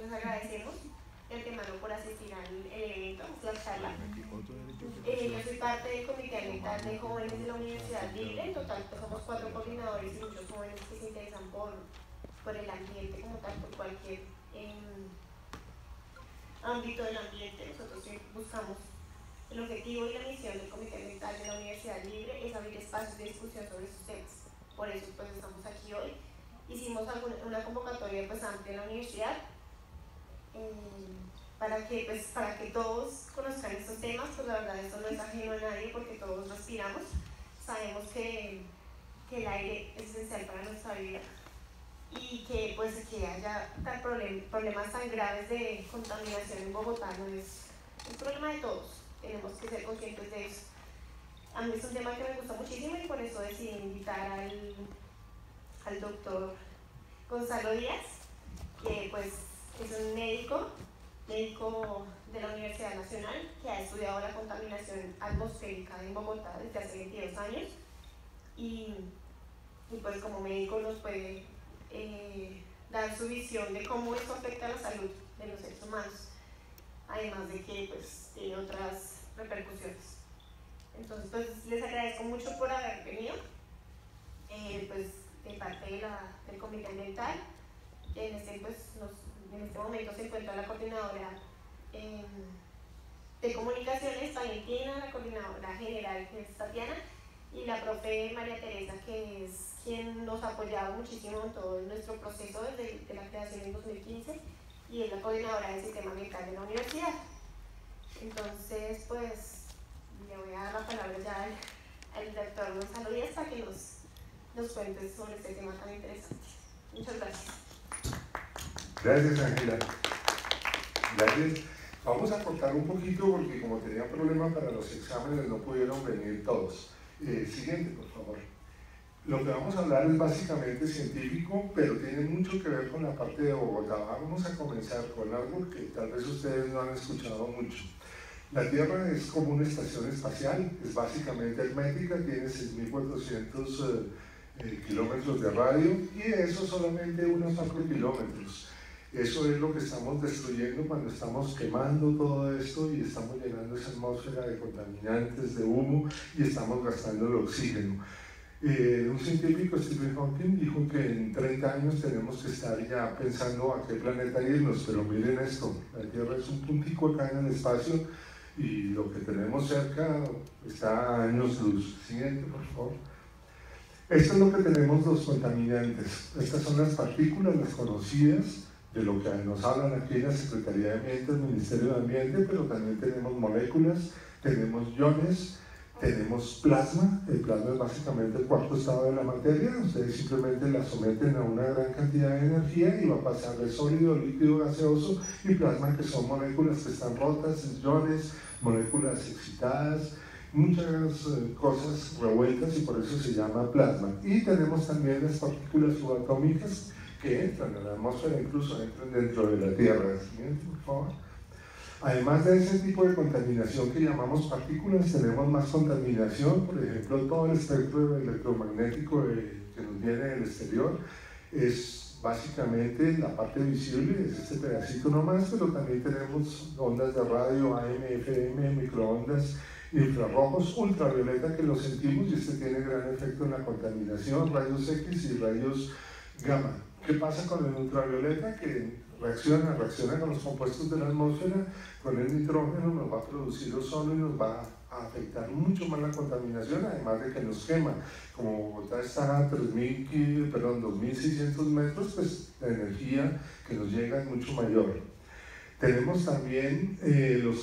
les agradecemos de antemano por asistir al evento, a la charla. Yo soy parte del Comité Ambiental de Jóvenes de la Universidad Libre. En total pues, somos 4 coordinadores y muchos jóvenes que se interesan por el ambiente como tal, por cualquier ámbito del ambiente. Nosotros buscamos el objetivo y la misión del Comité Ambiental de la Universidad Libre es abrir espacios de discusión sobre estos temas. Por eso pues estamos aquí hoy. Hicimos una convocatoria pues amplia en la universidad para que todos conozcan estos temas. Pues la verdad esto no es ajeno a nadie porque todos respiramos. Sabemos que el aire es esencial para nuestra vida y que pues que haya problemas tan graves de contaminación en Bogotá no es un problema de todos. Tenemos que ser conscientes de eso. A mí es un tema que me gusta muchísimo y por eso decidí invitar al doctor Gonzalo Díaz, que pues es un médico de la Universidad Nacional que ha estudiado la contaminación atmosférica en Bogotá desde hace 22 años y pues como médico nos puede dar su visión de cómo esto afecta a la salud de los seres humanos, además de que pues tiene otras repercusiones. Entonces pues les agradezco mucho por haber venido, pues de parte del Comité Ambiental. En este momento se encuentra la coordinadora de comunicaciones, Valentina, la coordinadora general, que es Tatiana, y la profe María Teresa, que es quien nos ha apoyado muchísimo en todo nuestro proceso desde la creación en 2015 y es la coordinadora del sistema ambiental de la universidad. Entonces, pues, le voy a dar la palabra ya al doctor Gonzalo Díaz para que nos cuente sobre este tema tan interesante. Muchas gracias. Gracias, Ángela. Gracias. Vamos a cortar un poquito porque como tenía problema para los exámenes no pudieron venir todos. Siguiente, por favor. Lo que vamos a hablar es básicamente científico, pero tiene mucho que ver con la parte de Bogotá. Vamos a comenzar con algo que tal vez ustedes no han escuchado mucho. La Tierra es como una estación espacial, es básicamente hermética, tiene 6.400 kilómetros de radio y eso solamente unos 4 kilómetros. Eso es lo que estamos destruyendo cuando estamos quemando todo esto y estamos llenando esa atmósfera de contaminantes, de humo y estamos gastando el oxígeno. Un científico, Stephen Hawking, dijo que en 30 años tenemos que estar ya pensando a qué planeta irnos, pero miren esto, la Tierra es un puntico acá en el espacio y lo que tenemos cerca está a años luz. Siguiente, por favor. Esto es lo que tenemos los contaminantes. Estas son las partículas, las conocidas, de lo que nos hablan aquí en la Secretaría de Ambiente, el Ministerio de Ambiente, pero también tenemos moléculas, tenemos iones, tenemos plasma. El plasma es básicamente el cuarto estado de la materia. Ustedes simplemente la someten a una gran cantidad de energía y va a pasar de sólido, líquido, gaseoso y plasma, que son moléculas que están rotas, iones, moléculas excitadas, muchas cosas revueltas y por eso se llama plasma. Y tenemos también las partículas subatómicas que entran en la atmósfera, incluso entran dentro de la Tierra. Siguiente, por favor. Además de ese tipo de contaminación que llamamos partículas, tenemos más contaminación, por ejemplo, todo el espectro electromagnético que nos viene del exterior es básicamente la parte visible, es este pedacito nomás, pero también tenemos ondas de radio, AM, FM, microondas, infrarrojos, ultravioleta, que los sentimos y este tiene gran efecto en la contaminación, rayos X y rayos gamma. ¿Qué pasa con el ultravioleta? Que reacciona con los compuestos de la atmósfera, con el nitrógeno, nos va a producir ozono y nos va a afectar mucho más la contaminación, además de que nos quema. Como Bogotá está a 2.600 metros, pues la energía que nos llega es mucho mayor. Tenemos también el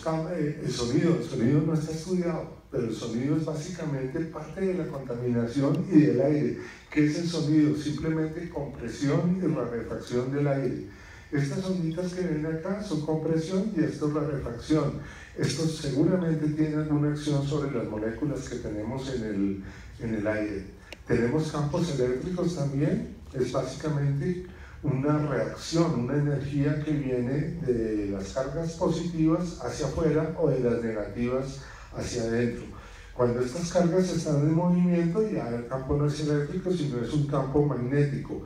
sonido. El sonido no está estudiado, pero el sonido es básicamente parte de la contaminación y del aire. ¿Qué es el sonido? Simplemente compresión y rarefacción del aire. Estas onditas que ven acá son compresión y esto es rarefacción. Esto seguramente tiene alguna acción sobre las moléculas que tenemos en el aire. Tenemos campos eléctricos también, es básicamente una reacción, una energía que viene de las cargas positivas hacia afuera o de las negativas hacia adentro. Cuando estas cargas están en movimiento, ya el campo no es eléctrico, sino es un campo magnético.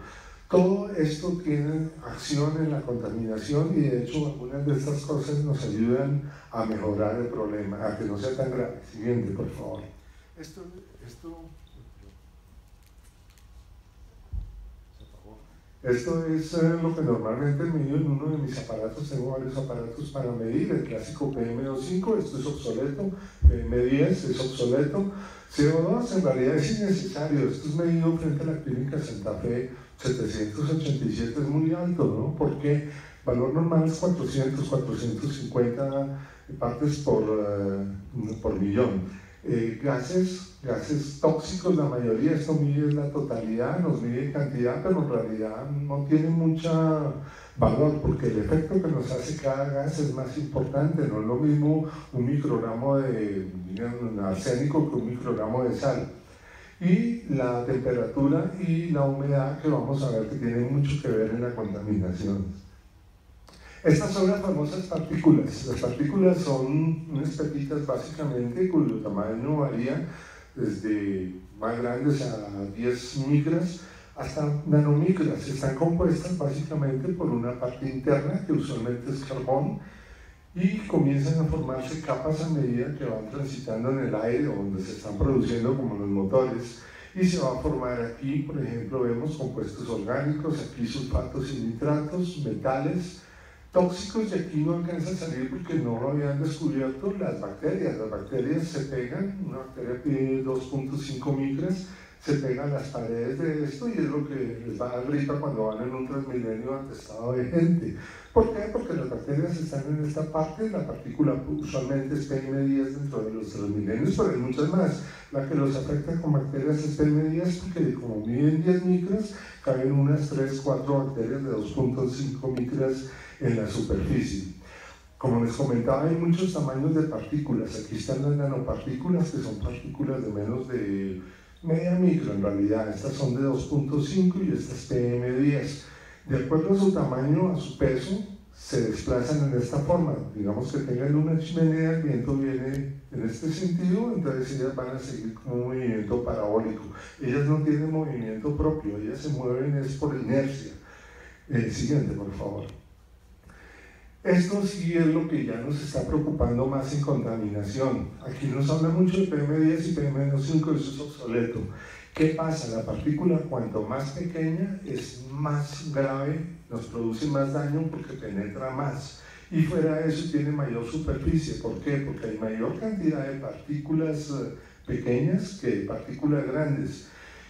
Todo esto tiene acción en la contaminación y de hecho algunas de estas cosas nos ayudan a mejorar el problema, a que no sea tan grave. Siguiente, por favor. Esto es lo que normalmente mido en uno de mis aparatos. Tengo varios aparatos para medir. El clásico PM2.5, esto es obsoleto. PM10 es obsoleto. CO2 en realidad es innecesario. Esto es medido frente a la clínica Santa Fe. 787 es muy alto, ¿no? Porque valor normal es 400, 450 partes por millón. Gases tóxicos, la mayoría, esto mide la totalidad, nos mide cantidad, pero en realidad no tiene mucho valor, porque el efecto que nos hace cada gas es más importante. No es lo mismo un microgramo de arsénico que un microgramo de sal. Y la temperatura y la humedad, que vamos a ver que tienen mucho que ver en la contaminación. Estas son las famosas partículas. Las partículas son unas pepitas básicamente cuyo tamaño varía desde más grandes a 10 micras hasta nanomicras. Están compuestas básicamente por una parte interna que usualmente es carbón y comienzan a formarse capas a medida que van transitando en el aire o donde se están produciendo como los motores. Y se va a formar aquí, por ejemplo, vemos compuestos orgánicos, aquí sulfatos y nitratos, metales, tóxicos, y aquí no alcanza a salir porque no lo habían descubierto las bacterias. Las bacterias se pegan, una bacteria pide 2.5 micras, se pegan las paredes de esto y es lo que les va a dar gripa cuando van en un Transmilenio atestado de gente. ¿Por qué? Porque las bacterias están en esta parte, la partícula usualmente es PM10 dentro de los Transmilenios, pero hay muchas más. La que los afecta con bacterias es PM10 porque como miden 10 micras, caben unas 3, 4 bacterias de 2.5 micras en la superficie. Como les comentaba, hay muchos tamaños de partículas. Aquí están las nanopartículas, que son partículas de menos de media micro en realidad. Estas son de 2.5 y esta es PM10. De acuerdo a su tamaño, a su peso, se desplazan en esta forma. Digamos que tengan una chimenea, el viento viene en este sentido, entonces ellas van a seguir con un movimiento parabólico. Ellas no tienen movimiento propio, ellas se mueven es por inercia. Siguiente, por favor. Esto sí es lo que ya nos está preocupando más en contaminación. Aquí nos habla mucho de PM10 y PM2.5, eso es obsoleto. ¿Qué pasa? La partícula, cuanto más pequeña, es más grave, nos produce más daño porque penetra más. Y fuera de eso tiene mayor superficie. ¿Por qué? Porque hay mayor cantidad de partículas pequeñas que de partículas grandes.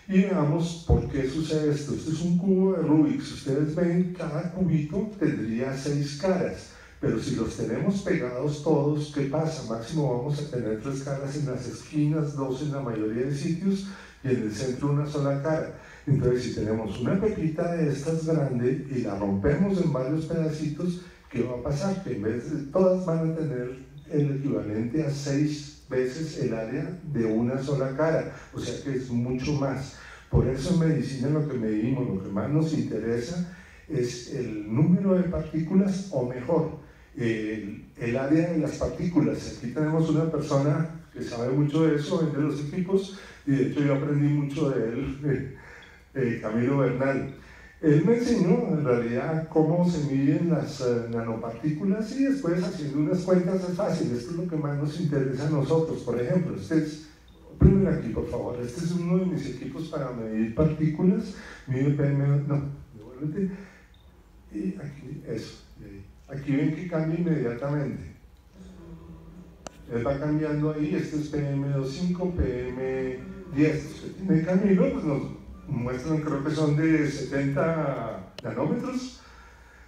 Y veamos por qué sucede esto. Este es un cubo de Rubik. Si ustedes ven, cada cubito tendría 6 caras. Pero si los tenemos pegados todos, ¿qué pasa? Máximo vamos a tener 3 caras en las esquinas, 2 en la mayoría de sitios y en el centro una sola cara. Entonces, si tenemos una pepita de estas grande y la rompemos en varios pedacitos, ¿qué va a pasar? Que en vez de todas van a tener el equivalente a 6 veces el área de una sola cara, o sea que es mucho más. Por eso en medicina lo que medimos, lo que más nos interesa es el número de partículas, o mejor, el área de las partículas. Aquí tenemos una persona que sabe mucho de eso, de los equipos, y de hecho yo aprendí mucho de él, Camilo Bernal. Él me enseñó en realidad cómo se miden las nanopartículas y después haciendo unas cuentas es fácil. Esto es lo que más nos interesa a nosotros. Por ejemplo, primero aquí por favor, este es uno de mis equipos para medir partículas, mide PM, no, devuélvete, y aquí, eso, aquí ven que cambia inmediatamente. Él va cambiando ahí, este es PM2.5, PM10, los que tiene Camilo, pues nos muestran, creo que son de 70 nanómetros,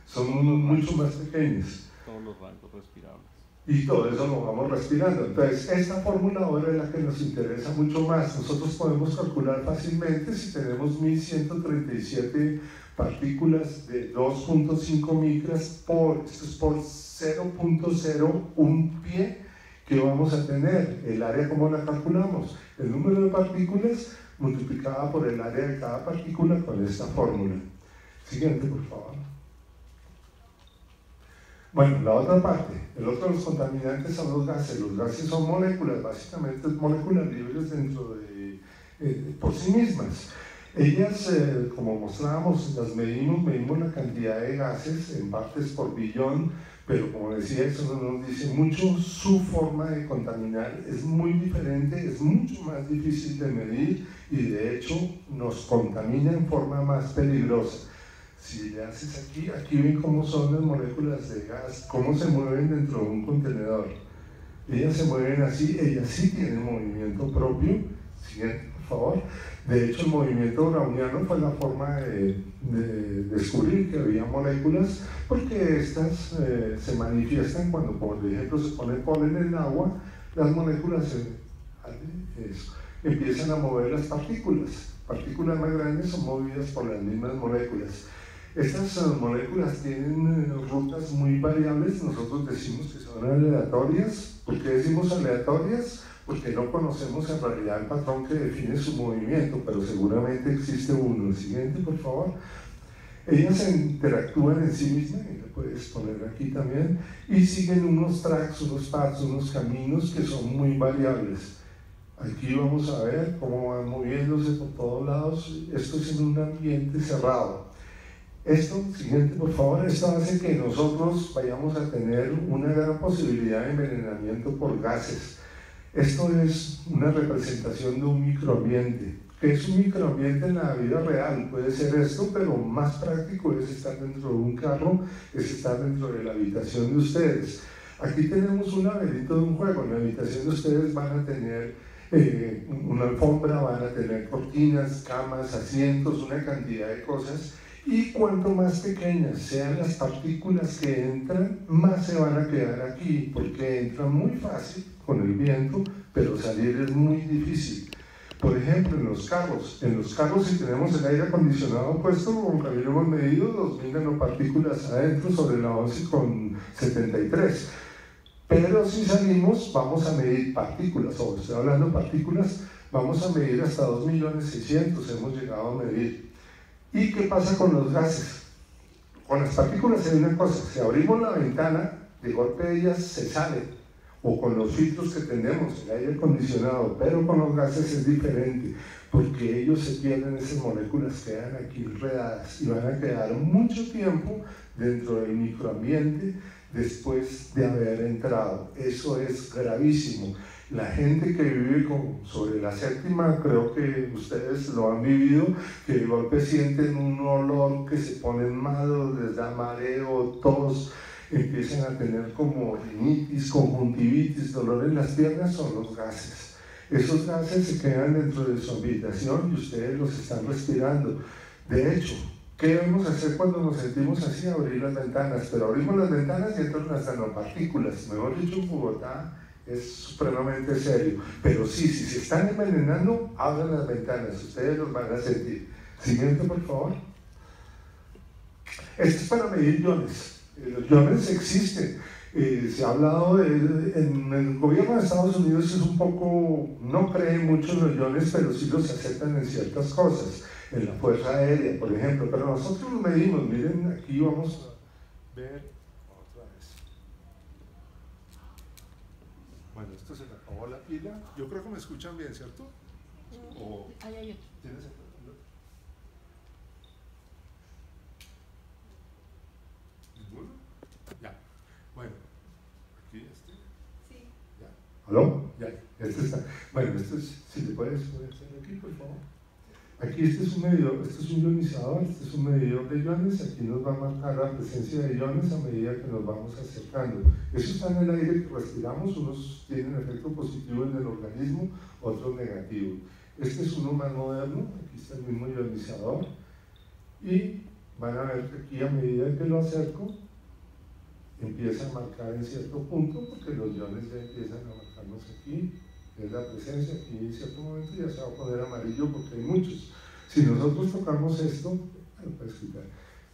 son mucho más pequeños. Todos los rangos respirables. Y todo eso lo vamos respirando. Entonces, esta fórmula ahora es la que nos interesa mucho más. Nosotros podemos calcular fácilmente si tenemos 1137 partículas de 2.5 micras esto es por 0.01 pie, que vamos a tener. El área, ¿cómo la calculamos? El número de partículas multiplicada por el área de cada partícula con esta fórmula. Siguiente, por favor. Bueno, la otra parte, el otro de los contaminantes son los gases. Los gases son moléculas, básicamente moléculas libres dentro de por sí mismas. Ellas, como mostrábamos, las medimos la cantidad de gases en partes por billón, pero como decía, eso no nos dice mucho. Su forma de contaminar es muy diferente, es mucho más difícil de medir y de hecho nos contamina en forma más peligrosa. Si le haces aquí ven cómo son las moléculas de gas, cómo se mueven dentro de un contenedor. Ellas se mueven así, ellas sí tienen movimiento propio. Siguiente, por favor. De hecho, el movimiento browniano fue la forma de descubrir que había moléculas, porque estas se manifiestan cuando, por ejemplo, se pone polen en el agua, las moléculas empiezan a mover las partículas. Partículas más grandes son movidas por las mismas moléculas. Estas moléculas tienen rutas muy variables, nosotros decimos que son aleatorias. ¿Por qué decimos aleatorias? Porque no conocemos en realidad el patrón que define su movimiento, pero seguramente existe uno. El siguiente, por favor. Ellas interactúan en sí mismas, y lo puedes poner aquí también, y siguen unos tracks, unos paths, unos caminos que son muy variables. Aquí vamos a ver cómo van moviéndose por todos lados. Esto es en un ambiente cerrado. Esto, siguiente por favor, esto hace que nosotros vayamos a tener una gran posibilidad de envenenamiento por gases. Esto es una representación de un microambiente. ¿Qué es un microambiente en la vida real? Puede ser esto, pero más práctico es estar dentro de un carro, es estar dentro de la habitación de ustedes. Aquí tenemos un laberinto de un juego. En la habitación de ustedes van a tener una alfombra, van a tener cortinas, camas, asientos, una cantidad de cosas. Y cuanto más pequeñas sean las partículas que entran, más se van a quedar aquí, porque entran muy fácil con el viento, pero salir es muy difícil. Por ejemplo, en los carros si tenemos el aire acondicionado puesto, con Javier hemos medido 2000 nanopartículas adentro sobre la 11,73. Pero si salimos, vamos a medir partículas, o estoy hablando de partículas, vamos a medir hasta 2.600.000, hemos llegado a medir. ¿Y qué pasa con los gases? Con las partículas hay una cosa: si abrimos la ventana, de golpe ellas se salen, o con los filtros que tenemos, el aire acondicionado, pero con los gases es diferente, porque ellos se pierden, esas moléculas quedan aquí enredadas y van a quedar mucho tiempo dentro del microambiente después de haber entrado. Eso es gravísimo. La gente que vive sobre la séptima, creo que ustedes lo han vivido, que de golpe sienten un olor, que se ponen malos, les da mareo, tos, empiezan a tener como rinitis, conjuntivitis, dolor en las piernas. Son los gases. Esos gases se quedan dentro de su habitación y ustedes los están respirando. De hecho, ¿qué debemos hacer cuando nos sentimos así? Abrir las ventanas, pero abrimos las ventanas y entran las nanopartículas. Mejor dicho, en Bogotá es supremamente serio, pero sí, si se están envenenando, abran las ventanas, ustedes los van a sentir. Siguiente, por favor. Esto es para medir iones. Los iones existen. Se ha hablado en el gobierno de Estados Unidos es un poco, no cree mucho en los iones, pero sí los aceptan en ciertas cosas, en la fuerza aérea, por ejemplo, pero nosotros los medimos. Miren, aquí vamos a ver otra vez. Bueno, esto se le acabó la pila. Yo creo que me escuchan bien, ¿cierto? ¿O ahí hay otro? ¿Tienes el... ¿Ninguno? Ya. Bueno, aquí este. Sí. Ya. ¿Aló? Ya, este está. Bueno, esto es, si le puedes poner aquí, por favor. Aquí este es un medidor, este es un ionizador, este es un medidor de iones. Aquí nos va a marcar la presencia de iones a medida que nos vamos acercando. Eso está en el aire que respiramos, unos tienen efecto positivo en el organismo, otros negativo. Este es uno más moderno, aquí está el mismo ionizador, y van a ver que aquí a medida que lo acerco, empieza a marcar en cierto punto, porque los iones ya empiezan a marcarnos aquí. Es la presencia, aquí en cierto momento ya se va a poner amarillo porque hay muchos. Si nosotros tocamos esto,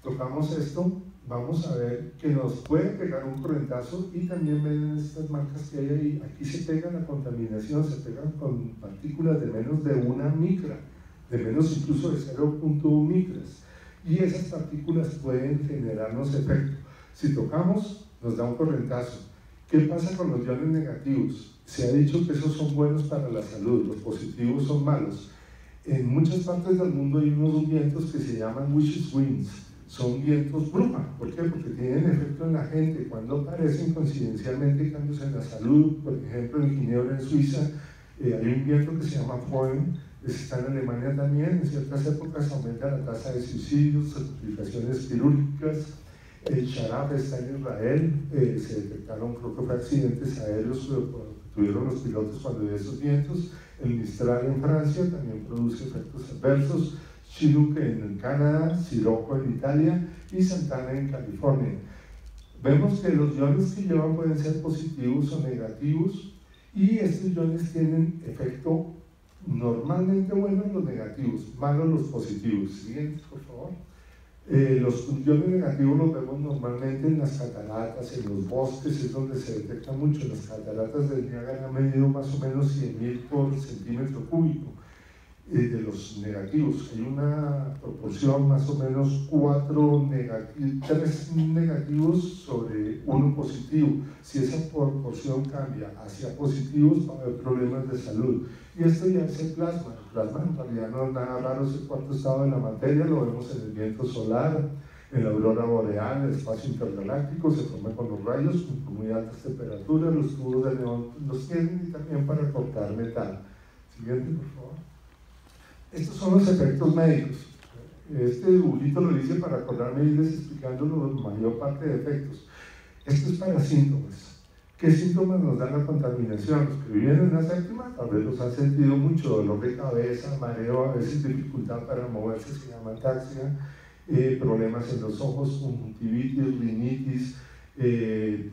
tocamos esto, vamos a ver que nos puede pegar un corrientazo, y también ven estas marcas que hay ahí. Aquí se pega la contaminación, se pegan con partículas de menos de 1 micra, de menos incluso de 0.1 micras, y esas partículas pueden generarnos efecto. Si tocamos, nos da un corrientazo. ¿Qué pasa con los iones negativos? Se ha dicho que esos son buenos para la salud, los positivos son malos. En muchas partes del mundo hay unos vientos que se llaman witches winds, son vientos bruja. ¿Por qué? Porque tienen efecto en la gente. Cuando aparecen coincidencialmente cambios en la salud, por ejemplo en Ginebra, en Suiza, hay un viento que se llama Foehn, que está en Alemania también. En ciertas épocas aumenta la tasa de suicidios, complicaciones quirúrgicas. El Sharaf está en Israel, se detectaron, creo que fue accidentes aéreos que tuvieron los pilotos cuando había esos vientos. El Mistral en Francia también produce efectos adversos. Chinook en Canadá, Sirocco en Italia y Santana en California. Vemos que los iones que llevan pueden ser positivos o negativos, y estos iones tienen efecto normalmente bueno en los negativos, malo en los positivos. Siguiente, por favor. Los iones negativos los vemos normalmente en las cataratas, en los bosques, es donde se detecta mucho. Las cataratas del Niágara han medido más o menos 100.000 por centímetro cúbico. De los negativos, hay una proporción más o menos 3 negativos sobre 1 positivo. Si esa proporción cambia hacia positivos, va a haber problemas de salud. Y esto ya es el plasma. El plasma en realidad no es nada raro, es el cuarto estado de la materia, lo vemos en el viento solar, en la aurora boreal, el espacio intergaláctico, se forma con los rayos, con muy altas temperaturas, los tubos de neón los tienen, y también para cortar metal. Siguiente, por favor. Estos son los efectos médicos. Este dibujito lo hice para acordarme y irles explicando la mayor parte de efectos. Esto es para síntomas. ¿Qué síntomas nos da la contaminación? Los que viven en la séptima tal vez los han sentido mucho: dolor de cabeza, mareo, a veces dificultad para moverse, se llama ataxia, problemas en los ojos, conjuntivitis, rinitis,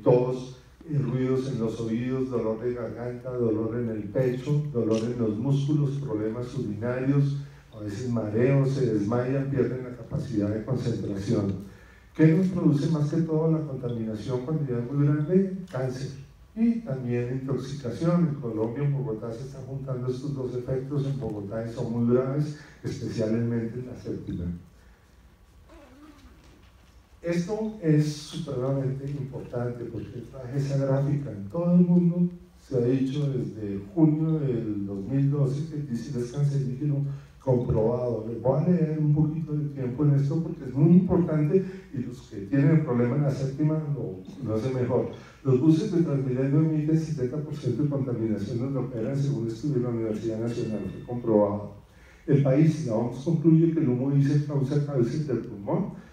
tos, ruidos en los oídos, dolor de garganta, dolor en el pecho, dolor en los músculos, problemas urinarios, a veces mareos, se desmayan, pierden la capacidad de concentración. ¿Qué nos produce más que todo la contaminación cuando ya es muy grande? Cáncer y también intoxicación. En Colombia, en Bogotá, se están juntando estos dos efectos en Bogotá y son muy graves, especialmente en la séptima. Esto es supremamente importante porque traje esa gráfica en todo el mundo. Se ha dicho desde junio del 2012 que el diésel es cancerígeno comprobado. Les voy a leer un poquito de tiempo en esto porque es muy importante, y los que tienen el problema en la séptima lo hacen mejor. Los buses de Transmilenio emiten 70% de contaminación de operan, según estudio de la Universidad Nacional, fue comprobado. El país, la OMS, concluye que el humo diésel causa cáncer del pulmón.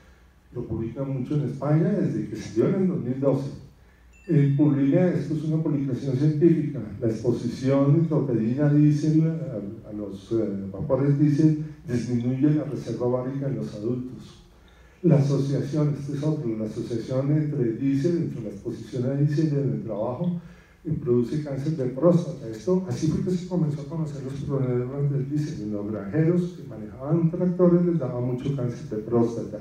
Lo publica mucho en España desde que se dio en el 2012. Publica, esto es una publicación científica, la exposición de nitropedina diésel a los vapores diésel disminuye la reserva ovárica en los adultos. La asociación, este es otro, la asociación entre diésel, entre la exposición a diésel en el trabajo, produce cáncer de próstata. Esto, así fue que se comenzó a conocer los problemas del diésel. En los granjeros que manejaban tractores les daba mucho cáncer de próstata.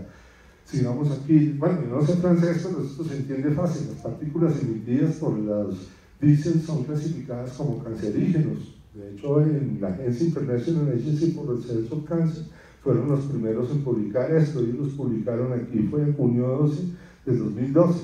Sigamos aquí, bueno, yo no sé francés, pero esto se entiende fácil. Las partículas emitidas por los diésel son clasificadas como cancerígenos. De hecho, en la Agencia International Agency for Research on Cancer fueron los primeros en publicar esto, y los publicaron aquí, fue en junio 12 de 2012.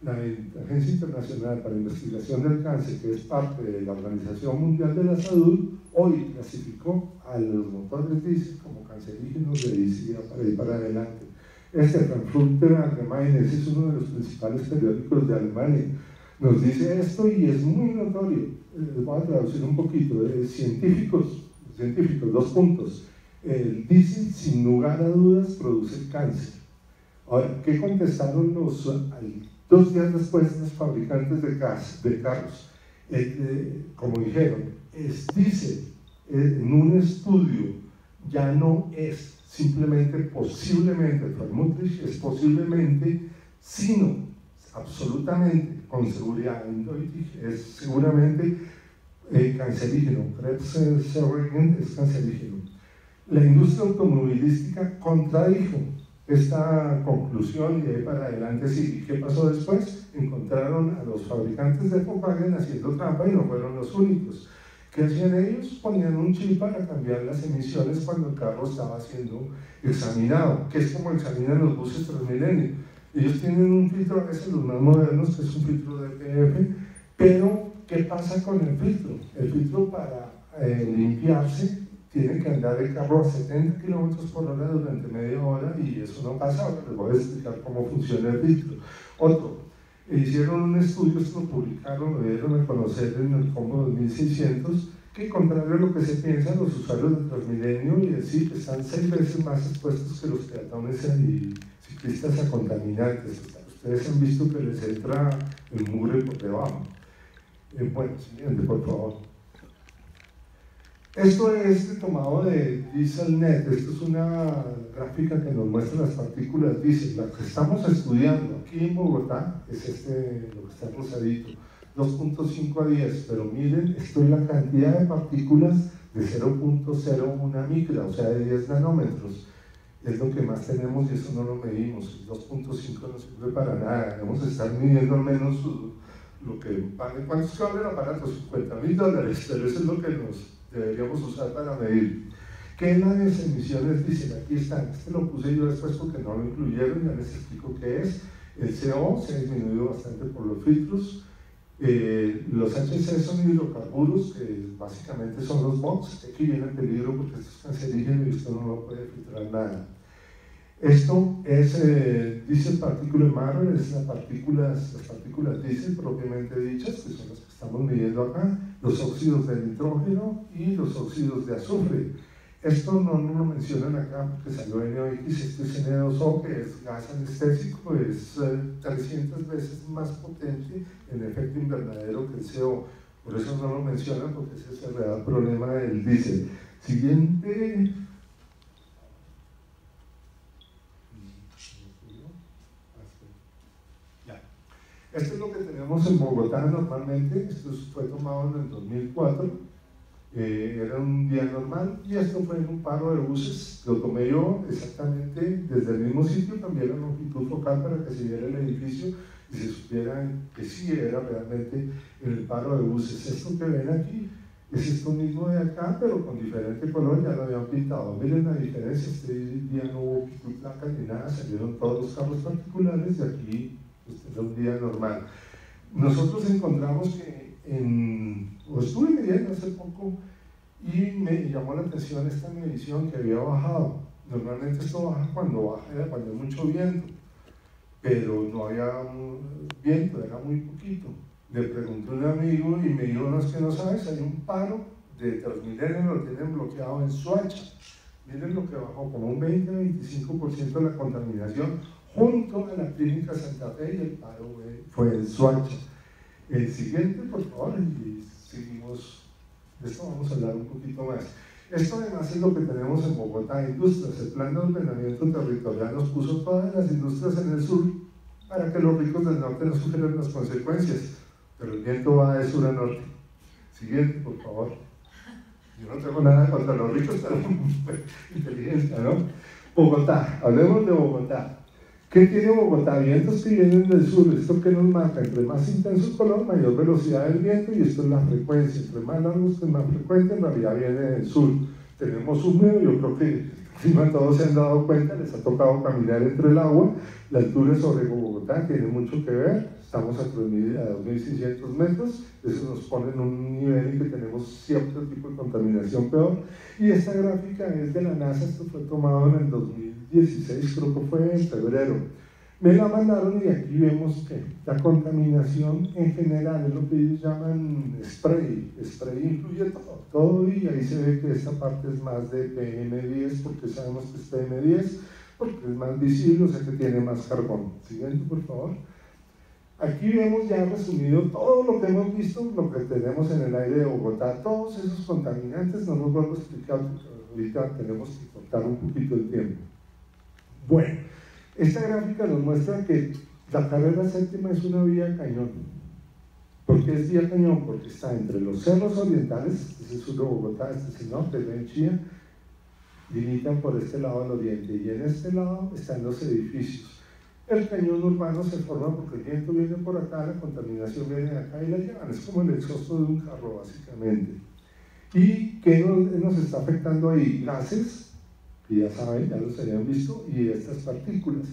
La Agencia Internacional para la Investigación del Cáncer, que es parte de la Organización Mundial de la Salud, hoy clasificó a los motores diésel como cancerígenos de diésel para ir para adelante. Frankfurter Allgemeine, ese es uno de los principales periódicos de Alemania, nos dice esto y es muy notorio. Les voy a traducir un poquito. Científicos, 2 puntos. El diésel, sin lugar a dudas, produce cáncer. Ahora, ¿qué contestaron los 2 días después los fabricantes de carros? Como dijeron, es diésel. En un estudio ya no es simplemente posiblemente, Vermutlich es posiblemente, sino absolutamente, con seguridad, es seguramente cancerígeno. Krebs es cancerígeno. La industria automovilística contradijo esta conclusión y de ahí para adelante sí. ¿Qué pasó después? Encontraron a los fabricantes de Volkswagen haciendo trampa y no fueron los únicos. ¿Qué hacían ellos? Ponían un chip para cambiar las emisiones cuando el carro estaba siendo examinado, que es como examinan los buses Transmilenio. Ellos tienen un filtro, a veces los más modernos, que es un filtro de EPF, pero ¿qué pasa con el filtro? El filtro, para limpiarse, tiene que andar el carro a 70 kilómetros por hora durante media hora y eso no pasa. Ahora les voy a explicar cómo funciona el filtro. Otro, hicieron un estudio, esto lo publicaron, lo dieron a conocer en el Combo 2600, que contrario a lo que se piensa, los usuarios de Transmilenio y el CIP están 6 veces más expuestos que los peatones y ciclistas a contaminantes. Ustedes han visto que les entra el mugre por debajo. Bueno, siguiente, por favor. Esto es tomado de DieselNet. Esto es una gráfica que nos muestra las partículas diésel. Las que estamos estudiando aquí en Bogotá es lo que está rosadito, 2.5 a 10, pero miren, esto es la cantidad de partículas de 0.01 micra, o sea, de 10 nanómetros. Es lo que más tenemos y eso no lo medimos. El 2.5 no sirve para nada. Debemos estar midiendo al menos lo que vale. ¿Cuánto vale el aparato? $50.000, pero eso es lo que nos deberíamos usar para medir. ¿Qué es las emisiones diésel? Aquí están. Este lo puse yo después porque no lo incluyeron, ya les explico qué es. El CO se ha disminuido bastante por los filtros. Los HC son hidrocarburos, que básicamente son los box. Aquí viene el peligro porque esto es cancerígeno y esto no lo puede filtrar nada. Esto es diésel particulate matter, es las partículas diésel propiamente dichas, que son las que estamos midiendo acá, los óxidos de nitrógeno y los óxidos de azufre. Esto no lo mencionan acá porque salió NOx, este es N2O, que es gas anestésico, es 300 veces más potente en efecto invernadero que el CO. Por eso no lo mencionan, porque ese es el real problema del diésel. Siguiente. Esto es lo que tenemos en Bogotá normalmente. Esto fue tomado en el 2004. Era un día normal y esto fue en un paro de buses. Lo tomé yo exactamente desde el mismo sitio, cambié la longitud focal para que se viera el edificio y se supiera que sí era realmente en el paro de buses. Esto que ven aquí es esto mismo de acá, pero con diferente color, ya lo habían pintado. Miren la diferencia, este día no hubo pico y placa ni nada, salieron todos los carros particulares y aquí pues, era un día normal. Nosotros encontramos que estuve midiendo hace poco y me llamó la atención esta medición que había bajado. Normalmente esto baja cuando hay mucho viento, pero no había viento, era muy poquito. Le pregunté a un amigo y me dijo, no, es que no sabes, hay un paro de Transmilenio, lo tienen bloqueado en Soacha. Miren lo que bajó, como un 20-25% de la contaminación junto a la clínica Santa Fe y el paro fue en Soacha. El siguiente, por favor, y seguimos. De esto vamos a hablar un poquito más. Esto además es lo que tenemos en Bogotá, industrias. El plan de ordenamiento territorial nos puso todas las industrias en el sur para que los ricos del norte no sufrieran las consecuencias. Pero el viento va de sur a norte. Siguiente, por favor. Yo no tengo nada contra los ricos, pero inteligencia, ¿no? Bogotá, hablemos de Bogotá. ¿Qué tiene Bogotá? Vientos que vienen del sur. Esto que nos marca, entre más intenso el color, mayor velocidad del viento, y esto es la frecuencia. Entre más largo es más frecuente, en realidad viene del sur. Tenemos húmedo, yo creo que encima todos se han dado cuenta, les ha tocado caminar entre el agua. La altura sobre Bogotá tiene mucho que ver. Estamos a 2.600 metros, eso nos pone en un nivel en que tenemos cierto tipo de contaminación peor. Y esta gráfica es de la NASA, esto fue tomado en el 2016, creo que fue en febrero. Me la mandaron y aquí vemos que la contaminación en general es lo que ellos llaman spray. Spray incluye todo y ahí se ve que esta parte es más de PM10, porque sabemos que es PM10, porque es más visible, o sea que tiene más carbón. Siguiente, por favor. Aquí vemos ya resumido todo lo que hemos visto, lo que tenemos en el aire de Bogotá, todos esos contaminantes. No nos vuelvo a explicar, ahorita tenemos que cortar un poquito el tiempo. Bueno, esta gráfica nos muestra que la carrera séptima es una vía cañón. ¿Por qué es vía cañón? Porque está entre los cerros orientales, este es el sur de Bogotá, este es el norte, ven Chía, limitan por este lado al oriente, y en este lado están los edificios. El cañón urbano se forma porque el viento viene por acá, la contaminación viene de acá y la llevan. Es como el exhausto de un carro, básicamente. ¿Y qué nos está afectando ahí? Gases, que ya saben, ya los habían visto, y estas partículas.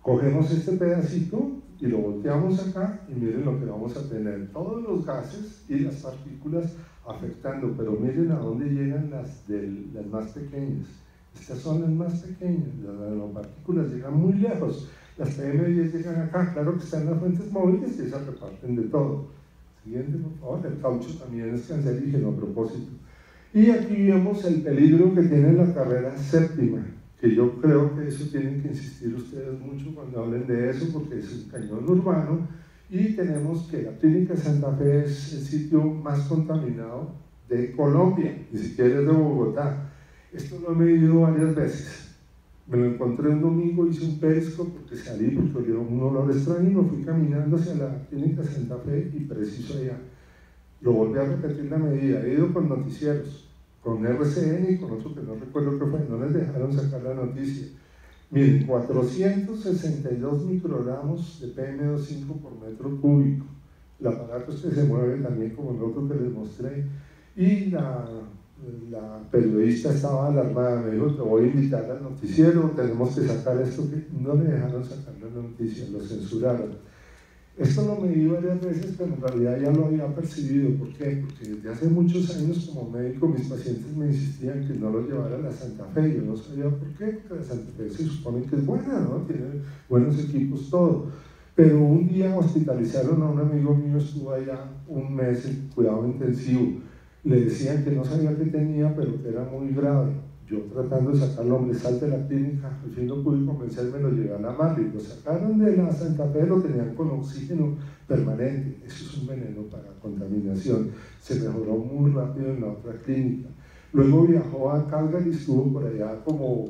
Cogemos este pedacito y lo volteamos acá y miren lo que vamos a tener. Todos los gases y las partículas afectando, pero miren a dónde llegan las más pequeñas. Estas son las más pequeñas, las nanopartículas llegan muy lejos, las PM10 llegan acá, claro que están las fuentes móviles y esas reparten de todo. Siguiente, por favor. El caucho también es cancerígeno a propósito. Y aquí vemos el peligro que tiene la carrera séptima, que yo creo que eso tienen que insistir ustedes mucho cuando hablen de eso, porque es un cañón urbano, y tenemos que la Clínica Santa Fe es el sitio más contaminado de Colombia, ni siquiera es de Bogotá. Esto lo he medido varias veces. Me lo encontré un domingo, hice un periscope porque salí, porque olía un olor extraño y me fui caminando hacia la Clínica Santa Fe y preciso allá. Lo volví a repetir la medida, he ido con noticieros, con RCN y con otro que no recuerdo qué fue, no les dejaron sacar la noticia. Miren, 462 microgramos de PM2.5 por metro cúbico. El aparato este se mueve también como el otro que les mostré. Y la periodista estaba alarmada, me dijo, te voy a invitar al noticiero, tenemos que sacar esto, que no le dejaron sacar la noticia, lo censuraron. Esto lo medí varias veces, pero en realidad ya lo había percibido. ¿Por qué? Porque desde hace muchos años como médico mis pacientes me insistían que no lo llevara a la Santa Fe. Yo no sabía por qué, porque la Santa Fe se supone que es buena, ¿no? Tiene buenos equipos, todo. Pero un día hospitalizaron a un amigo mío, estuvo allá un mes en cuidado intensivo. Le decían que no sabía qué tenía, pero que era muy grave. Yo tratando de sacarlo, hombre, salte de la clínica, al fin no pude convencerme, lo llevé a la Marley, lo sacaron de la Santa Fe, lo tenían con oxígeno permanente. Eso es un veneno para contaminación. Se mejoró muy rápido en la otra clínica. Luego viajó a Calgary, estuvo por allá como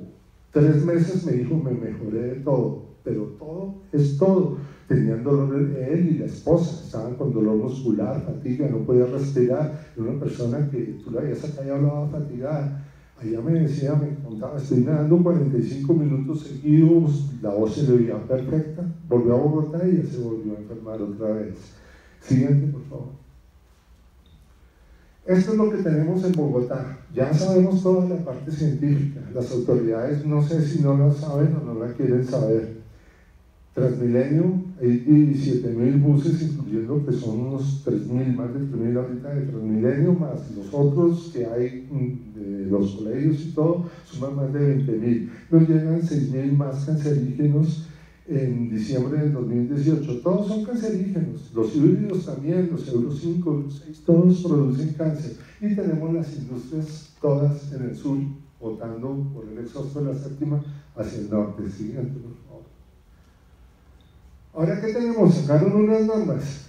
3 meses, me dijo, me mejoré de todo, pero todo es todo. Tenían dolor él y la esposa, estaban con dolor muscular, fatiga, no podía respirar. Era una persona que tú la veías acá y hablaba fatigada. Allá me decía, me contaba, estoy nadando 45 minutos seguidos, la voz se le veía perfecta, volvió a Bogotá y ya se volvió a enfermar otra vez. Siguiente, por favor. Esto es lo que tenemos en Bogotá. Ya sabemos toda la parte científica. Las autoridades no sé si no la saben o no la quieren saber. Transmilenio, hay 17.000 buses, incluyendo que son unos 3.000, más de 3.000 ahorita de Transmilenio, más los otros que hay de los colegios y todo, suman más de 20.000. Nos llegan 6.000 más cancerígenos en diciembre del 2018. Todos son cancerígenos, los híbridos también, los Euro 5, Euro 6, todos producen cáncer. Y tenemos las industrias todas en el sur, botando por el exhausto de la séptima hacia el norte. Siguiente, por favor. Ahora, ¿qué tenemos? Sacaron unas normas,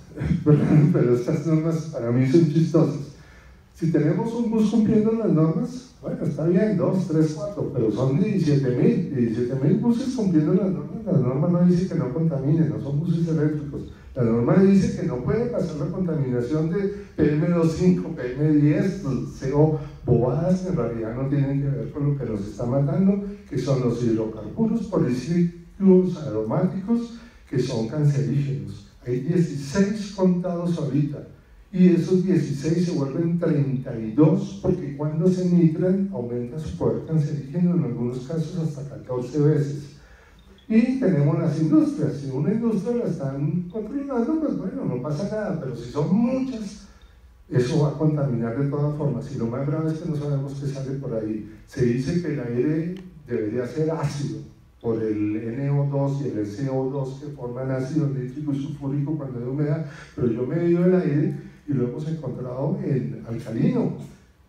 pero estas normas para mí son chistosas. Si tenemos un bus cumpliendo las normas, bueno, está bien, 2, 3, 4, pero son 17.000 buses cumpliendo las normas. La norma no dice que no contamine, no son buses eléctricos. La norma dice que no puede pasar la contaminación de PM2.5, PM10, CO, bobadas que en realidad no tienen que ver con lo que nos está matando, que son los hidrocarburos policíclicos aromáticos, que son cancerígenos. Hay 16 contados ahorita y esos 16 se vuelven 32 porque cuando se nitran aumenta su poder cancerígeno, en algunos casos hasta 14 veces. Y tenemos las industrias. Si una industria la están controlando, pues bueno, no pasa nada, pero si son muchas, eso va a contaminar de todas formas. Y lo más grave es que no sabemos qué sale por ahí. Se dice que el aire debería ser ácido por el NO2 y el CO2 que forman ácido nítrico y sulfúrico cuando hay humedad, pero yo me he ido el aire y lo hemos encontrado en alcalino.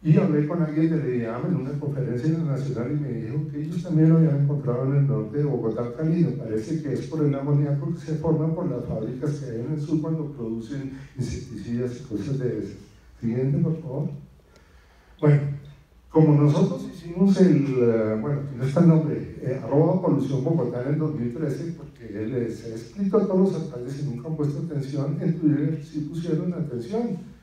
Y hablé con alguien del IDEAM en una conferencia internacional y me dijo que ellos también lo habían encontrado en el norte de Bogotá alcalino. Parece que es por el amoníaco que se forma por las fábricas que hay en el sur cuando producen insecticidas y cosas de esas. Siguiente, por favor. Bueno, como nosotros hicimos bueno, no está el nombre, @polución Bogotá en el 2013, porque les he escrito a todos los alcaldes y nunca han puesto atención, en Twitter sí pusieron atención.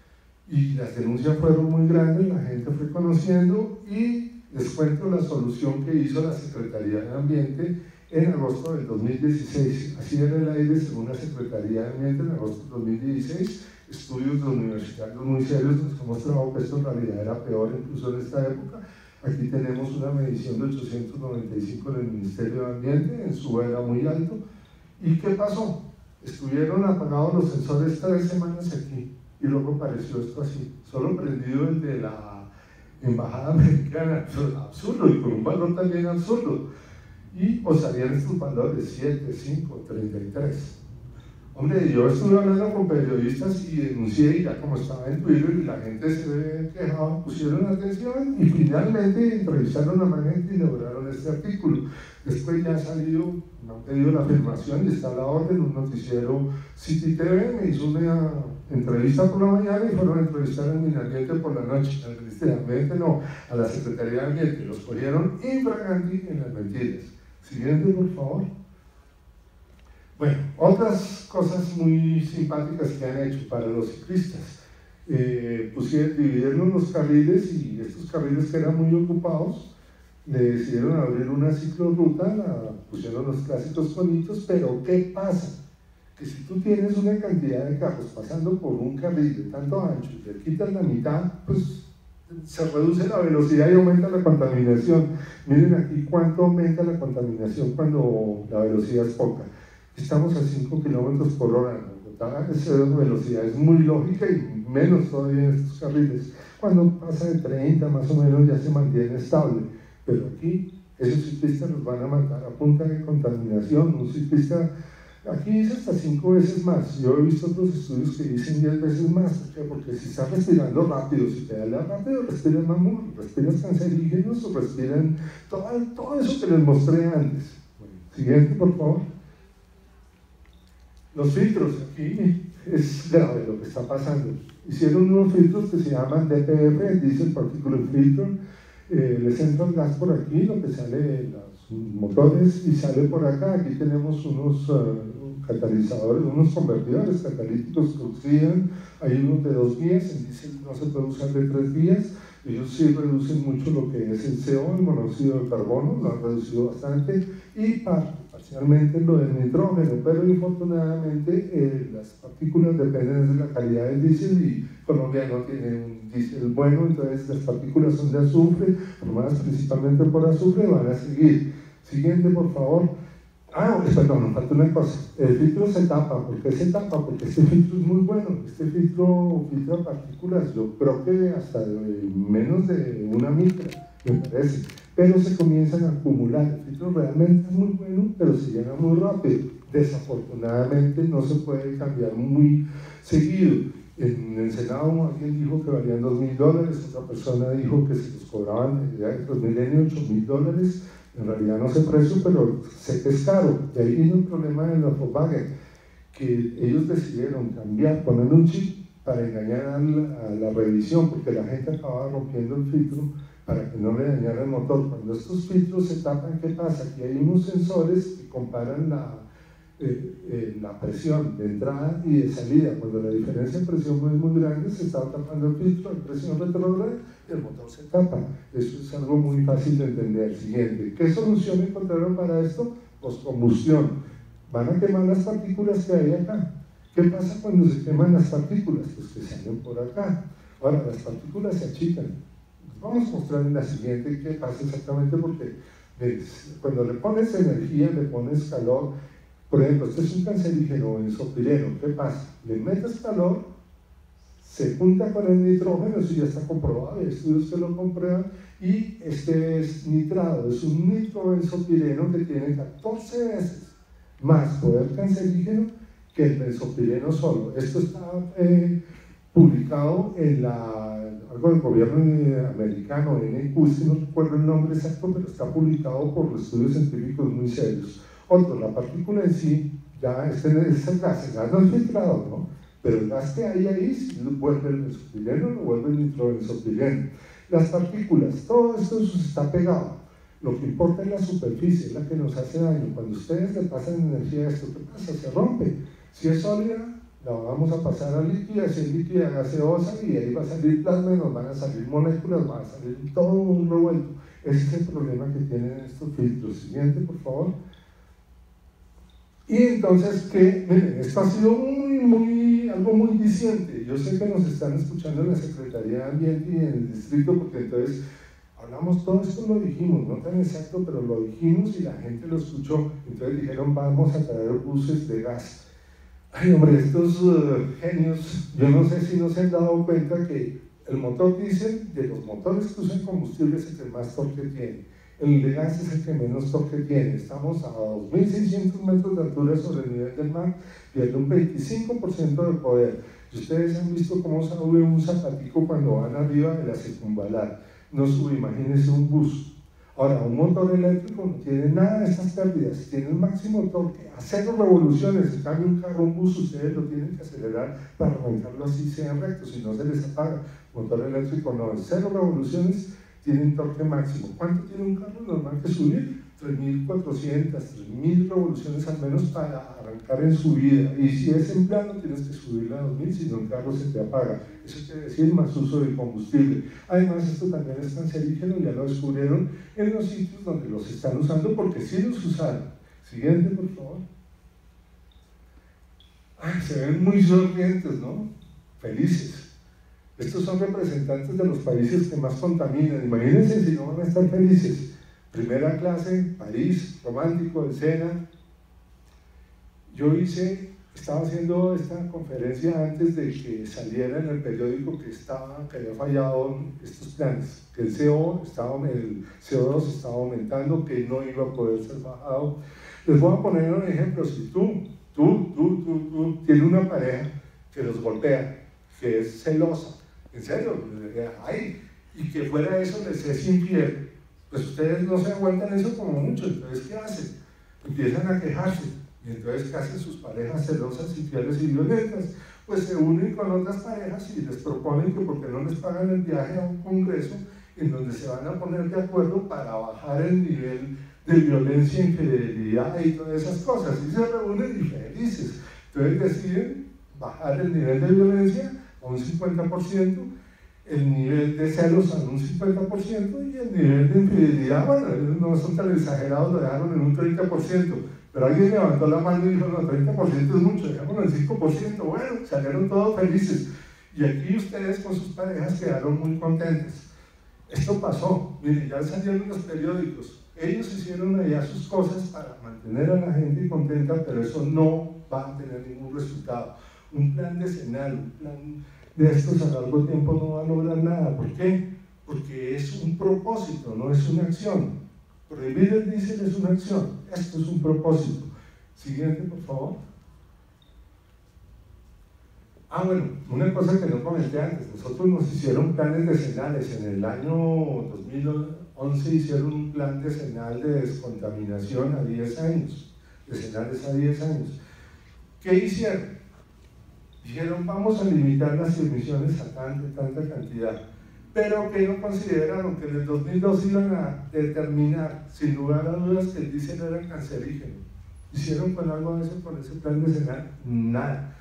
Y las denuncias fueron muy grandes, la gente fue conociendo y les cuento la solución que hizo la Secretaría de Ambiente en agosto del 2016. Así era el aire según la Secretaría de Ambiente en agosto del 2016. Estudios de universitarios muy serios nos han mostrado que esto en realidad era peor incluso en esta época. Aquí tenemos una medición de 895 en el Ministerio de Ambiente, en su era muy alto. ¿Y qué pasó? Estuvieron apagados los sensores 3 semanas aquí. y luego apareció esto así, solo prendido el de la embajada americana, absurdo, y con un valor también absurdo, y os salían estos valores, 7, 5, 33. Hombre, yo estuve hablando con periodistas y denuncié, y ya como estaba en Twitter y la gente se quejaba, pusieron atención y finalmente entrevistaron a más gente y lograron este artículo. Después ya ha salido, me han pedido la afirmación y está a la orden, un noticiero City TV me hizo una entrevista por la mañana y fueron a entrevistar al Ambiente por la noche. Al Ministerio de Ambiente no, a la Secretaría de Ambiente, los cogieron infraganti en las mentiras. Siguiente, por favor. Bueno, otras cosas muy simpáticas que han hecho para los ciclistas. Dividieron los carriles y estos carriles que eran muy ocupados, le decidieron abrir una ciclorruta, pusieron los clásicos bonitos, pero ¿qué pasa? Que si tú tienes una cantidad de carros pasando por un carril de tanto ancho y le quitas la mitad, pues se reduce la velocidad y aumenta la contaminación. Miren aquí cuánto aumenta la contaminación cuando la velocidad es poca. Estamos a 5 kilómetros por hora en Bogotá, esa velocidad es muy lógica y menos todavía en estos carriles. Cuando pasa de 30 más o menos ya se mantiene estable, pero aquí esos ciclistas nos van a matar a punta de contaminación. Un ciclista aquí dice hasta 5 veces más. Yo he visto otros estudios que dicen 10 veces más. ¿Por qué? Porque si estás respirando rápido, si pedalas rápido, respiras mamur, respiras cancerígenos o respiran todo eso que les mostré antes. Bueno, siguiente, por favor. Los filtros, aquí es grave lo que está pasando. Hicieron unos filtros que se llaman DPF, Diesel Particulate Filter. Les entra el gas por aquí, lo que sale de los motores, y sale por acá. Aquí tenemos unos catalizadores, unos convertidores catalíticos que oxidan. Hay unos de 2 vías, en diésel no se puede usar de 3 vías. Ellos sí reducen mucho lo que es el CO, el monóxido de carbono, lo han reducido bastante, y parcialmente lo del nitrógeno, pero infortunadamente las partículas dependen de la calidad del diésel y Colombia no tiene un diésel bueno, entonces las partículas son de azufre, formadas principalmente por azufre, van a seguir. Siguiente, por favor. Perdón, nos falta una cosa. El filtro se tapa. ¿Por qué se tapa? Porque este filtro es muy bueno. Este filtro filtra partículas, yo creo que hasta menos de una micra, me parece. Pero se comienzan a acumular. El filtro realmente es muy bueno, pero se llena muy rápido. Desafortunadamente no se puede cambiar muy seguido. En el Senado alguien dijo que valían $2.000, otra persona dijo que se los cobraban en Transmilenio $8.000. En realidad no sé precio, pero sé que es caro. Y ahí viene un problema de los Volkswagen, que ellos decidieron cambiar, poner un chip para engañar a la revisión, porque la gente acababa rompiendo el filtro para que no le dañara el motor. Cuando estos filtros se tapan, ¿qué pasa? Aquí hay unos sensores que comparan la presión de entrada y de salida. Cuando la diferencia de presión es muy grande, se está tapando el filtro, hay presión retrógrada y el motor se tapa. Eso es algo muy fácil de entender. Siguiente, ¿qué solución encontraron para esto? Postcombustión. Van a quemar las partículas que hay acá. ¿Qué pasa cuando se queman las partículas? Pues que salen por acá. Ahora, las partículas se achican. Vamos a mostrar en la siguiente qué pasa exactamente, porque cuando le pones energía, le pones calor. Por ejemplo, este es un cancerígeno benzopireno. ¿Qué pasa? Le metes calor, se junta con el nitrógeno, eso ya está comprobado, hay estudios que lo comprueban, y este es nitrado, es un nitrobenzopireno que tiene 14 veces más poder cancerígeno que el benzopireno solo. Esto está publicado en algo del gobierno americano, NQ, si no recuerdo el nombre exacto, pero está publicado por estudios científicos muy serios. Otro, la partícula en sí, ya es el gas no es filtrado, ¿no? Pero el gas que hay ahí, si vuelve el benzopireno, lo vuelve el nitrobenzopireno. Las partículas, todo esto está pegado. Lo que importa es la superficie, es la que nos hace daño. Cuando ustedes le pasan energía a esto, ¿qué pasa? Se rompe. Si es sólida, la vamos a pasar a líquida, si es líquida, gaseosa, y ahí va a salir plasma y nos van a salir moléculas, va a salir todo un revuelto. Ese es el problema que tienen estos filtros. Siguiente, por favor. Y entonces, miren, esto ha sido algo muy diciente. Yo sé que nos están escuchando en la Secretaría de Ambiente y en el distrito, porque entonces hablamos, todo esto lo dijimos, no tan exacto, pero lo dijimos y la gente lo escuchó. Entonces dijeron, vamos a traer buses de gas. Ay, hombre, estos genios, yo no sé si no se han dado cuenta que el motor diésel, de los motores que usan combustible, es el que más torque tiene. El de gas es el que menos torque tiene. Estamos a 2.600 metros de altura sobre el nivel del mar, pierde un 25% de poder. Y ustedes han visto cómo sube un zapatico cuando van arriba de la circunvalar. No sube, imagínense un bus. Ahora, un motor eléctrico no tiene nada de estas pérdidas, tiene el máximo torque a 0 revoluciones. En cambio, un carro, un bus, ustedes lo tienen que acelerar para arrancarlo así, sean rectos, si no se les apaga. Motor eléctrico no, en 0 revoluciones tienen torque máximo. ¿Cuánto tiene un carro normal que subir? 3.400, 3.000 revoluciones al menos para arrancar en subida. Y si es en plano, tienes que subirla a 2.000, si no el carro se te apaga. Eso quiere decir más uso de combustible. Además, esto también es cancerígeno, ya lo descubrieron en los sitios donde los están usando, porque sí los usaron. Siguiente, por favor. Ay, se ven muy sonrientes, ¿no? Felices. Estos son representantes de los países que más contaminan. Imagínense si no van a estar felices. Primera clase, París, romántico, escena. Yo estaba haciendo esta conferencia antes de que saliera en el periódico que había fallado estos planes, que el CO2 estaba aumentando, que no iba a poder ser bajado. Les voy a poner un ejemplo. Si tú tienes una pareja que los golpea, que es celosa, en serio, ay, y que fuera eso les es infiel, pues ustedes no se aguantan eso como mucho. Entonces, ¿qué hacen? Empiezan a quejarse. Y entonces, ¿qué hacen sus parejas celosas, infieles y violentas? Pues se unen con otras parejas y les proponen que porque no les pagan el viaje a un congreso en donde se van a poner de acuerdo para bajar el nivel de violencia, infidelidad y todas esas cosas. Y se reúnen y felices. Entonces deciden bajar el nivel de violencia a un 50%, el nivel de celos a un 50% y el nivel de infidelidad, bueno, ellos no son tan exagerados, lo dejaron en un 30%, pero alguien levantó la mano y dijo, no, 30% es mucho, dejámoslo en 5%, bueno, salieron todos felices. Y aquí ustedes con sus parejas quedaron muy contentos. Esto pasó, miren, ya salieron en los periódicos, ellos hicieron allá sus cosas para mantener a la gente contenta, pero eso no va a tener ningún resultado. Un plan decenal, un plan de estos a largo tiempo no va a lograr nada. ¿Por qué? Porque es un propósito, no es una acción. Prohibir el diésel es una acción, esto es un propósito. Siguiente, por favor. Bueno, una cosa que no comenté antes, nosotros nos hicieron planes decenales. En el año 2011 hicieron un plan decenal de descontaminación a 10 años, decenales a 10 años. ¿Qué hicieron? Dijeron, vamos a limitar las emisiones a tanta cantidad, pero que no consideraron que en el 2002 iban a determinar, sin lugar a dudas, que el diésel era cancerígeno. ¿Hicieron con algo de eso, con ese plan decenal? Nada.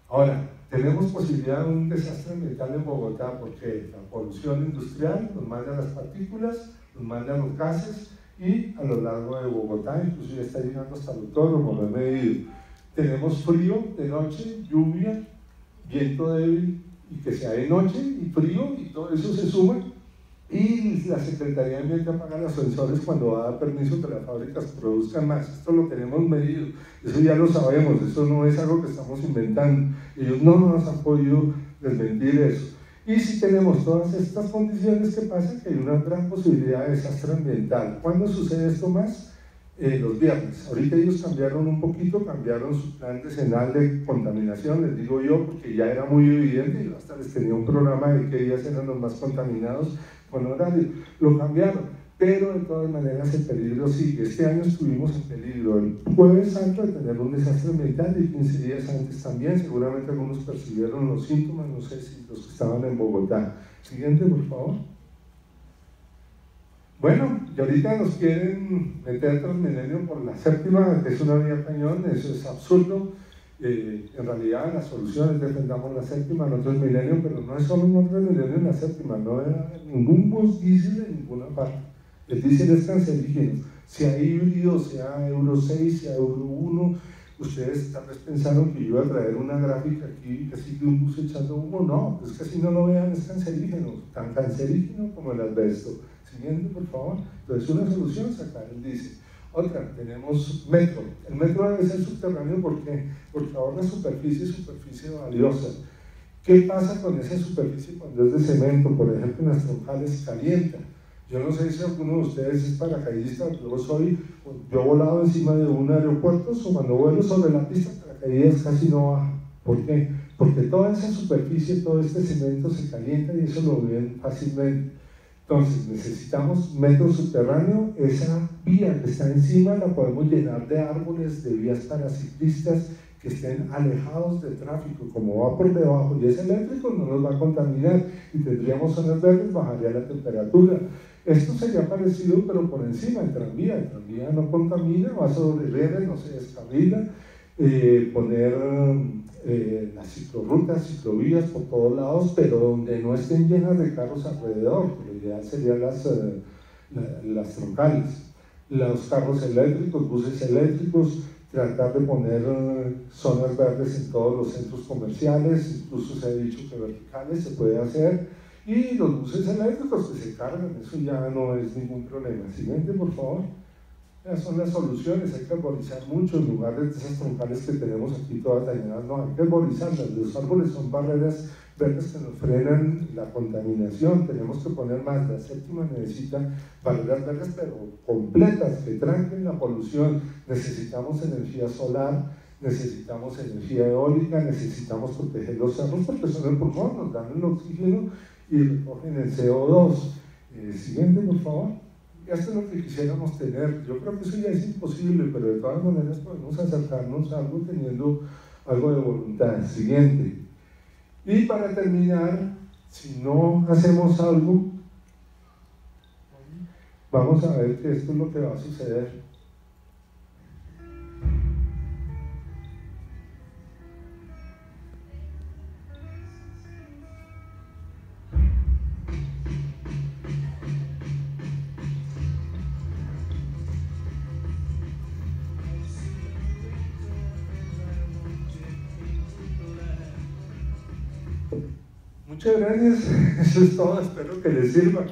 Ahora, tenemos posibilidad de un desastre ambiental en Bogotá, porque la polución industrial nos manda las partículas, nos manda los gases, y a lo largo de Bogotá, inclusive está llegando hasta el autódromo, lo he medido. Tenemos frío de noche, lluvia, viento débil, y que sea de noche, y frío, y todo eso se suma, y la Secretaría de Ambiente apaga los sensores cuando va a dar permiso que las fábricas produzcan más. Esto lo tenemos medido, eso ya lo sabemos, eso no es algo que estamos inventando. Ellos no nos han podido desmentir eso. Y si tenemos todas estas condiciones, ¿qué pasa? Que hay una gran posibilidad de desastre ambiental. ¿Cuándo sucede esto más? Los viernes. Ahorita ellos cambiaron un poquito, cambiaron su plan decenal de contaminación, les digo yo, porque ya era muy evidente, yo hasta les tenía un programa de qué días eran los más contaminados con horario, lo cambiaron, pero de todas maneras el peligro sigue. Este año estuvimos en peligro el Jueves Santo de tener un desastre ambiental y 15 días antes también, seguramente algunos percibieron los síntomas, no sé si los que estaban en Bogotá. Siguiente, por favor. Bueno, y ahorita nos quieren meter Transmilenio por la séptima, que es una vía cañón, eso es absurdo. En realidad la solución es defendamos la séptima, no Transmilenio, pero no es solo un Transmilenio en la séptima, no era ningún bus diésel en ninguna parte. El diésel es cancerígeno, sea híbrido, sea Euro 6, sea Euro 1. Ustedes tal vez pensaron que yo iba a traer una gráfica aquí, que sigue un bus echando humo. No, es que si no lo vean, es cancerígeno, tan cancerígeno como el asbesto. Siguiente, por favor. Entonces, una solución es sacar el diésel. Otra, tenemos metro. El metro debe ser subterráneo porque ahorra superficie valiosa. ¿Qué pasa con esa superficie cuando es de cemento? Por ejemplo, en las troncales calienta. Yo no sé si alguno de ustedes es paracaidista, yo he volado encima de un aeropuerto, o cuando vuelo sobre la pista, paracaídas casi no baja. ¿Por qué? Porque toda esa superficie, todo este cemento se calienta y eso lo ven fácilmente. Entonces necesitamos metro subterráneo. Esa vía que está encima la podemos llenar de árboles, de vías para ciclistas que estén alejados del tráfico. Como va por debajo y es eléctrico, no nos va a contaminar y tendríamos zonas verdes, bajaría la temperatura. Esto sería parecido pero por encima del tranvía. El tranvía no contamina, va sobre redes, no se descarrila. Poner las ciclorrutas, ciclovías por todos lados, pero donde no estén llenas de carros alrededor. Lo ideal serían las troncales, los carros eléctricos, buses eléctricos, tratar de poner zonas verdes en todos los centros comerciales, incluso se ha dicho que verticales se puede hacer, y los buses eléctricos que se cargan, eso ya no es ningún problema. Siguiente, por favor. Esas son las soluciones. Hay que arborizar mucho en lugar de esas troncales que tenemos aquí todas dañadas. No, hay que arborizarlas. Los árboles son barreras verdes que nos frenan la contaminación. Tenemos que poner más. La séptima necesita barreras verdes pero completas que tranquen la polución. Necesitamos energía solar, necesitamos energía eólica, necesitamos proteger los cerros porque son el pulmón, nos dan el oxígeno y recogen el CO2. Siguiente, por favor. Esto es lo que quisiéramos tener. Yo creo que eso ya es imposible, pero de todas maneras podemos acercarnos a algo teniendo algo de voluntad. Siguiente. Y para terminar, si no hacemos algo, vamos a ver que esto es lo que va a suceder. Muchas gracias, eso es todo, espero que les sirva.